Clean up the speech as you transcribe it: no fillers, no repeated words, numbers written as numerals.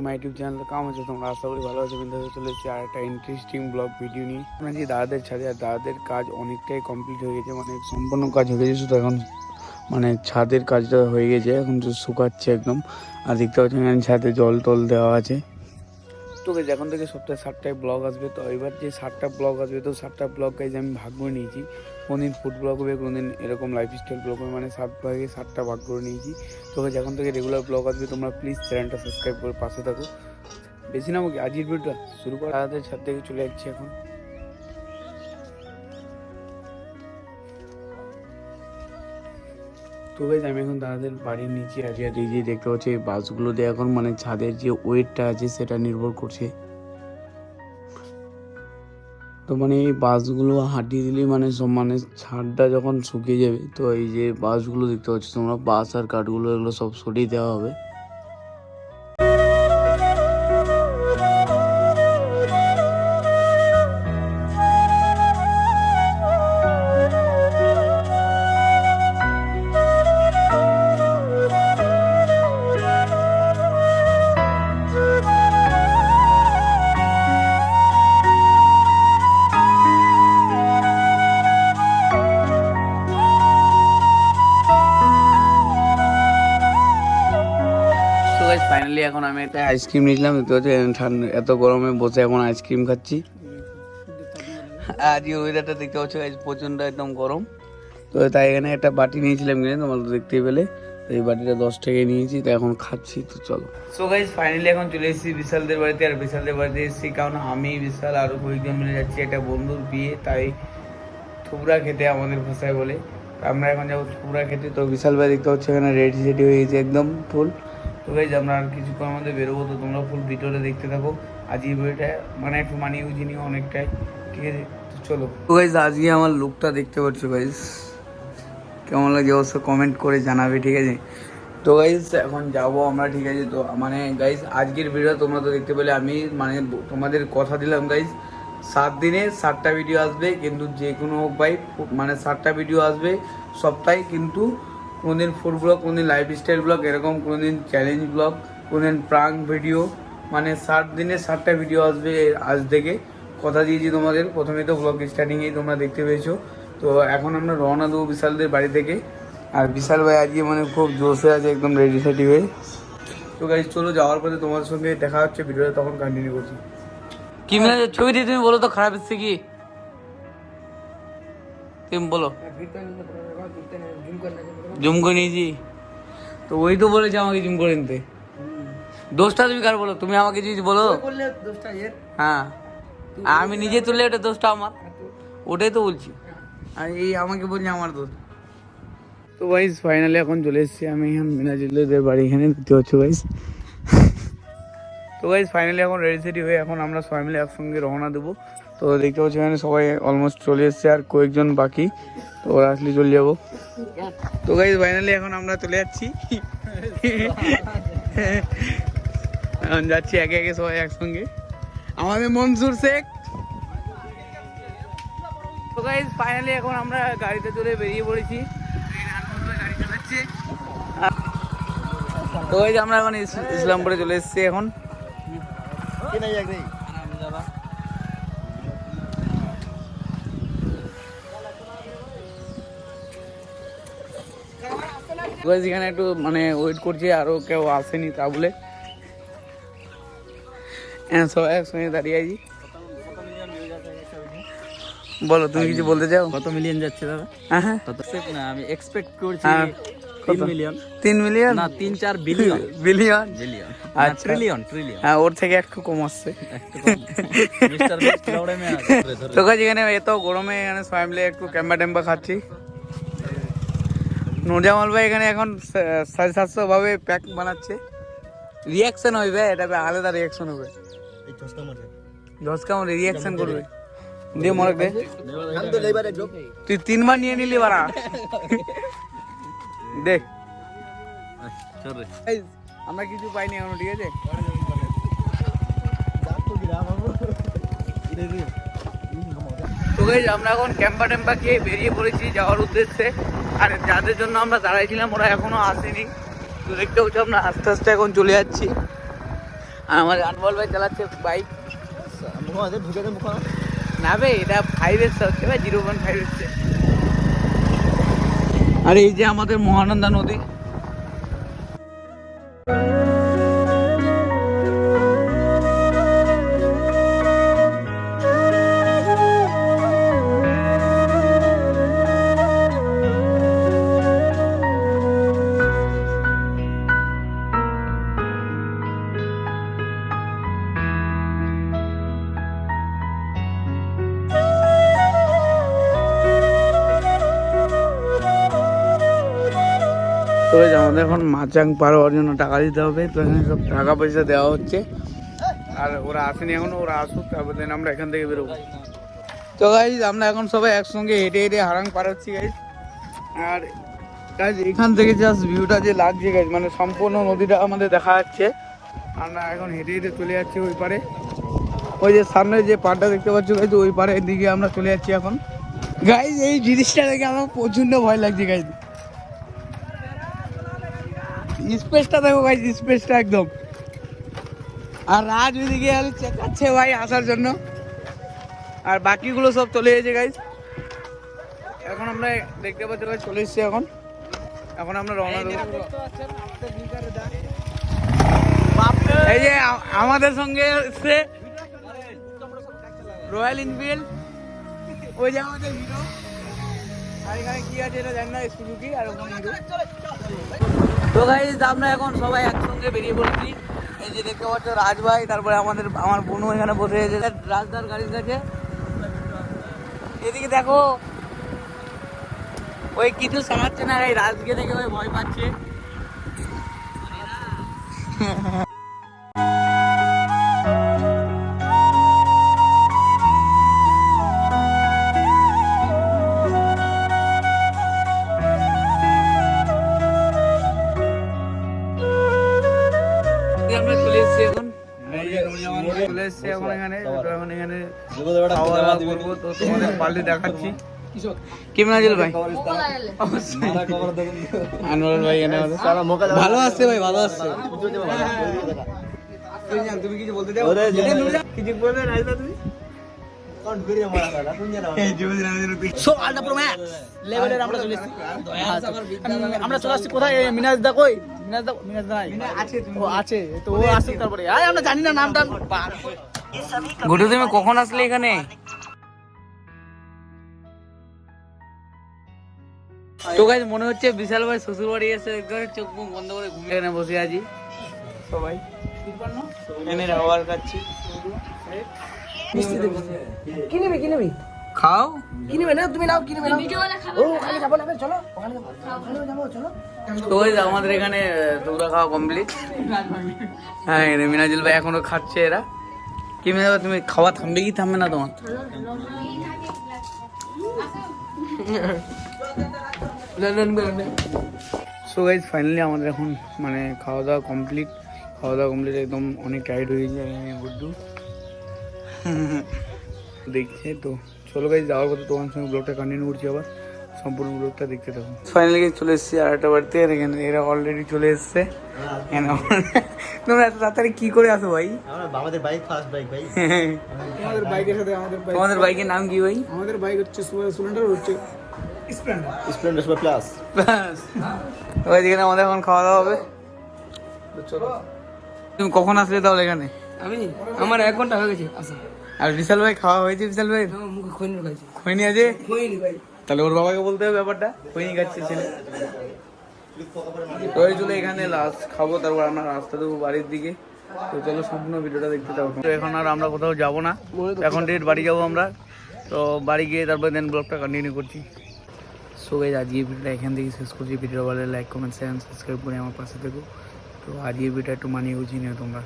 My YouTube channel. কেমন আছো তোমরা? আশা করি ভালো আছো। কিন্তু চলে এসেছি আর একটা ইন্টারেস্টিং ব্লগ ভিডিও নিয়ে। আমরা যে দাদাদের ছাদে, আর দাদাদের কাজ অনেকটাই কমপ্লিট হয়ে গেছে, মানে সম্পূর্ণ কাজ হয়ে গেছে। শুধু এখন মানে ছাদের কাজটা হয়ে গেছে, এখন তো শুকাচ্ছে একদম। আর দেখতে পাচ্ছি এখানে ছাদে জল টল দেওয়া আছে। তো গাইজ এখন থেকে সপ্তাহে 7টায় ব্লগ আসবে। তো এবার যে 7টা ব্লগ আসবে, তো 7টা ব্লগ গাইজ আমি ভাগ করে নিয়েছি। কোনদিন ফুড ব্লগ হবে, কোনদিন এরকম লাইফস্টাইল ব্লগ হবে, মানে 7 ভাগে 7টা ভাগ করে নিয়েছি। তো গাইজ এখন থেকে রেগুলার ব্লগ আসবে। তোমরা প্লিজ চ্যানেলটা সাবস্ক্রাইব করে পাশে থাকো। বেশি না আমাকে আজকের ভিডিওটা শুরু করা, তাদের ছাদ থেকে চলে যাচ্ছি এখন। তো গাইজ আমি এখন দাদাদের বাড়ির নিচে আছি, আর এই যে দেখতে পাচ্ছি এই বাসগুলো দিয়ে এখন মানে ছাদের যে ওয়েটটা আছে সেটা নির্ভর করছে। তো মানে এই বাসগুলো হাঁটিয়ে দিলেই মানে সব মানে ছাদটা যখন শুকিয়ে যাবে, তো এই যে বাসগুলো দেখতে পাচ্ছ তোমরা, বাস আর কাঠগুলো এগুলো সব সরিয়ে দেওয়া হবে। ফাইনালি এখন আমি একটা আইসক্রিম নিয়েছিলাম, দেখতে পাচ্ছি ঠান্ডা এত গরমে বসে এখন আইসক্রিম খাচ্ছি। আজ ওয়েদারটা দেখতে পাচ্ছ প্রচণ্ড একদম গরম। তো তাই এখানে একটা বাটি নিয়েছিলাম কিনে, তোমরা তো দেখতেই পেলে। তো এই বাটিটা 10 টাকায় নিয়েছি, তো এখন খাচ্ছি। তো চলো। সো গাইজ ফাইনালি এখন চলে এসেছি বিশালদের বাড়িতে। আর বিশালদের বাড়িতে এসেছি কারণ আমি, বিশাল আরও কয়েকজন মিলে যাচ্ছি একটা বন্ধুর বিয়ে, তাই থুবড়া খেতে আমাদের ভাষায় বলে। আমরা এখন যাবো থুবড়া খেতে। তো বিশাল ভাই দেখতে হচ্ছে এখানে রেডি সেডি হয়ে গেছে একদম ফুল। তো গাইজ আমরা আর কিছুক্ষণ আমাদের বেরোবো, তো তোমরা ফুল ভিডিওটা দেখতে থাকো। আজ এই বইটা মানে একটু মানিয়ে গুছিয়ে নিও অনেকটাই, ঠিক আছে? তো চলো। তো গাইজ আজকে আমার লুকটা দেখতে পাচ্ছ গাইজ, কেমন লাগে অবশ্য কমেন্ট করে জানাবে, ঠিক আছে? তো গাইজ এখন যাবো আমরা, ঠিক আছে? তো মানে গাইজ আজকের ভিডিও তোমরা তো দেখতে পেলে, আমি মানে তোমাদের কথা দিলাম গাইজ 7 দিনে 7টা ভিডিও আসবে, কিন্তু যে কোনো হোক ভাই মানে 7টা ভিডিও আসবে সপ্তাহে। কিন্তু কোনোদিন ফুড ব্লগ, কোনোদিন লাইফস্টাইল ব্লগ, এরকম কোনোদিন চ্যালেঞ্জ ব্লগ, কোনোদিন প্রাঙ্ক ভিডিও, মানে 7 দিনে 7টা ভিডিও আসবে আজ থেকে। কথা দিয়েছি তোমাদের, প্রথমে তো ব্লগ স্টার্টিংয়েই তোমরা দেখতে পেয়েছো। তো এখন আমরা রওনা দেবো বিশালদের বাড়ি থেকে। আর বিশাল ভাই আজকে মানে খুব জোশে আছে, একদম রেডি সেডি হয়ে। তো গাইজ চলো, যাওয়ার পরে তোমার সঙ্গে দেখা হচ্ছে, ভিডিওটা তখন কন্টিনিউ করছি। কি মানে ছবি দিয়ে তুমি বলো তো খারাপ এসছে কি, তুমি বলো। জুম করে নিয়েছি তো, ওই তো বলেছে আমাকে জুম করে নিতে। দোষটা তুমি কার বলো? তুমি আমাকে যদি বলো। হ্যাঁ, আমি নিজে তুললে ওটা দোষটা আমার, ওটাই তো বলছি। আর এই আমাকে বলছি আমার দোষ। তো গাইজ ফাইনালি এখন চলে এসেছি আমি এখন মিনাজুল্লাদের বাড়ি, এখানে দেখতে পাচ্ছ গাইজ। তো গাইজ ফাইনালি এখন রেডি সেডি হয়ে এখন আমরা সবাই মিলে একসঙ্গে রওনা দেবো। তো দেখতে পাচ্ছি এখানে সবাই অলমোস্ট চলে এসছে, আর কয়েকজন বাকি, তো ওরা আসলে চলে যাবো। তো গাইজ ফাইনালি এখন আমরা চলে যাচ্ছি, এখন যাচ্ছি একে একে সবাই একসঙ্গে। আমাদের মনসুর শেখ। তো গাইজ ফাইনালি এখন আমরা গাড়িতে চলে বেরিয়ে পড়েছি, গাড়ি চালাচ্ছি। তো গাইজ আমরা এখন ইসলামপুরে চলে এসেছি এখন। এখানে একটু মানে ওয়েট করছি, আরো কেউ আসেনি তা বলে সবাই একসঙ্গে দাঁড়িয়ে আছি। বলো তুমি কিছু বলতে চাও? কত মিলিয়ন যাচ্ছে দাদা? হ্যাঁ না, আমি এক্সপেক্ট করছি 3 মিলিয়ন। 3 মিলিয়ন না, 3-4 বিলিয়ন। বিলিয়ন, বিলিয়ন, আচ্ছা ট্রিলিয়ন। হ্যাঁ, ওর থেকে একটু কম আসছে। মিস্টার বেস্ট লাউড়ে মে তো কাজ এখানে এত গরমে এখানে সবাই মিলে একটু ক্যাম্বা ট্যাম্বা খাচ্ছি। নুরজামাল ভাই এখানে এখন 750 ভাবে প্যাক বানাচ্ছে। রিয়াকশন হইবে, এটা আলাদা রিয়াকশন হবে। ঝসকা মনে রিয়াকশন করবে দিয়ে মনে দে। তুই 3বার নিয়ে নিলি বাড়া, দেখ আমরা কিছু পাইনি এখনো, ঠিক আছে? তো গাইস আমরা এখন ক্যাম্পা ট্যাম্পা খেয়ে বেরিয়ে পড়েছি যাওয়ার উদ্দেশ্যে। আর যাদের জন্য আমরা দাঁড়াইছিলাম ওরা এখনো আসেনি। তো দেখতে হচ্ছে আমরা আস্তে আস্তে এখন চলে যাচ্ছি। আমার আনবল ভাই চালাচ্ছে বাইক। মুখে ঢুকে দে মুখ। না বে, এটা 5S হচ্ছে ভাই, 0.5 হচ্ছে। আর এই যে আমাদের মহানন্দা নদী। তো আমাদের এখন মাচাং পার হওয়ার জন্য টাকা দিতে হবে। তো এখানে সব টাকা পয়সা দেওয়া হচ্ছে। আর ওরা আসেনি এখনো, ওরা আসুক তারপর দিন আমরা এখান থেকে বেরোবো। তো গাইজ আমরা এখন সবাই একসঙ্গে হেঁটে হেঁটে হারাং পার হচ্ছি গাইজ। আর গাইজ এখান থেকে জাস্ট ভিউটা যে লাগছে গাইজ, মানে সম্পূর্ণ নদীটা আমাদের দেখা যাচ্ছে। আমরা এখন হেঁটে হেঁটে চলে যাচ্ছি ওই পারে। ওই যে সামনে যে পাড়টা দেখতে পাচ্ছ গাইজ, ওই পারে দিকে আমরা চলে যাচ্ছি এখন। গাইজ এই জিনিসটা দেখে আমার প্রচণ্ড ভয় লাগছে গাইজ। স্পেসটা দেখো গাইজ, স্পেসটা একদম। আর রাজ ওইদিকে চেকাচ্ছে ভাই আসার জন্য। আর বাকিগুলো সব চলে গেছে গাইজ। এখন আমরা দেখতে পাচ্ছি ভাই চলে এসছি। এখন আমরা রওনা দেবো। এই যে আমাদের সঙ্গে এসছে রয়্যাল এনফিল্ড, ওই যে আমাদের হিরো। আর এখানে কি আছে এটা জানি না, সুজুকি। আর ওখানে হিরো। তো গাইজ আমরা এখন সবাই একসঙ্গে বেরিয়ে পড়েছি। এই যে দেখতে পাচ্ছ রাজ ভাই, তারপরে আমার বোনও এখানে বসে গেছে রাজদার গাড়ির কাছে। এদিকে দেখো ওই কিছু সামাচ্ছে না, এই রাজকে দেখে ওই ভয় পাচ্ছে। আমরা চলে এসেছি এখন, চলে এসেছি এখন এখানে। এখন এখানে খাওয়া দাওয়া করবো। তো তোমাদের পাল্টি দেখাচ্ছি। কেমন আছেন ভাই? আনোয়ার ভাই এখানে ভালো আসছে ভাই, ভালো আসছে। তুমি কিছু বলতে চাও? কিছু বলবে রাজদা তুমি? আমরা চলে আসছি কোথায়? মিনাজ দা কই? মিনাজ দা নাই। ও আছে, তো ও আসুক তারপরে। আমরা জানি না নামটা। গুডু তুমি কখন আসলে এখানে? তো গাইস মনে হচ্ছে বিশাল ভাই শ্বশুর বাড়ি এসে চোখ মুখ বন্ধ করে ঘুমিয়ে এখানে বসে আছি সবাই। এনে খাবার খাচ্ছি। কি নেবে খাও। কি নেবে না তুমি নাও, কি নেবে নাও। ও ওখানে যাবো না, চলো ওখানে যাবো চলো। তো গাইস আমাদের এখানে দৌড়া খাওয়া কমপ্লিট। হ্যাঁ এখানে মিনাজুল ভাই এখনো খাচ্ছে। এরা কি মিনাজ তুমি খাওয়া থামবে কি থামবে না তোমার? সো গাইজ ফাইনালি আমাদের এখন মানে খাওয়া দাওয়া কমপ্লিট একদম অনেক টাইট হয়ে গেছে গুড্ডু দেখছে। তো চলো গাইজ যাওয়ার কথা তোমার সঙ্গে ব্লগটা কন্টিনিউ করছি, আবার সম্পূর্ণ ব্লগটা দেখতে থাকো। ফাইনালি চলে এসেছি আরেকটা বাড়িতে। আর এখানে এরা অলরেডি চলে এসছে। তোমরা এত তাড়াতাড়ি কি করে আসো ভাই? আমাদের বাইক ফার্স্ট বাইক ভাই। আমাদের বাইকের সাথে তোমাদের বাইকের নাম কি ভাই? আমাদের বাইক হচ্ছে স্প্লেন্ডার, হচ্ছে স্প্লেন্ডার প্লাস। ওই যেখানে আমাদের এখন খাওয়া দাওয়া হবে। তুমি কখন আসলে তাহলে এখানে? আমার 1 ঘন্টা হয়ে গেছে আসা। আর বিশাল ভাই খাওয়া হয়েছে? বিশাল ভাই মুখে খৈনি খাইছি। খৈনি আছে? খৈনি ভাই। তাহলে ওর বাবাকে বলতে হবে ব্যাপারটা, খৈনি খাচ্ছে ছেলে। তো এই চলে এখানে লাস্ট খাবো, তারপর আমরা রাস্তা দেবো বাড়ির দিকে। তো চলো সম্পূর্ণ ভিডিওটা দেখতে থাকো। তো এখন আর আমরা কোথাও যাবো না, এখন ডিরেক্ট বাড়ি যাবো আমরা। তো বাড়ি গিয়ে তারপর দেন ব্লগটা কন্টিনিউ করছি। সো গাইস আজকে ভিডিওটা এখান থেকে শেষ করছি। ভিডিও ভালো লাইক কমেন্ট শেয়ার সাবস্ক্রাইব করে আমার পাশে থেকো। তো আজকে ভিডিওটা একটু মানিয়ে গুছিয়ে নিও তোমরা।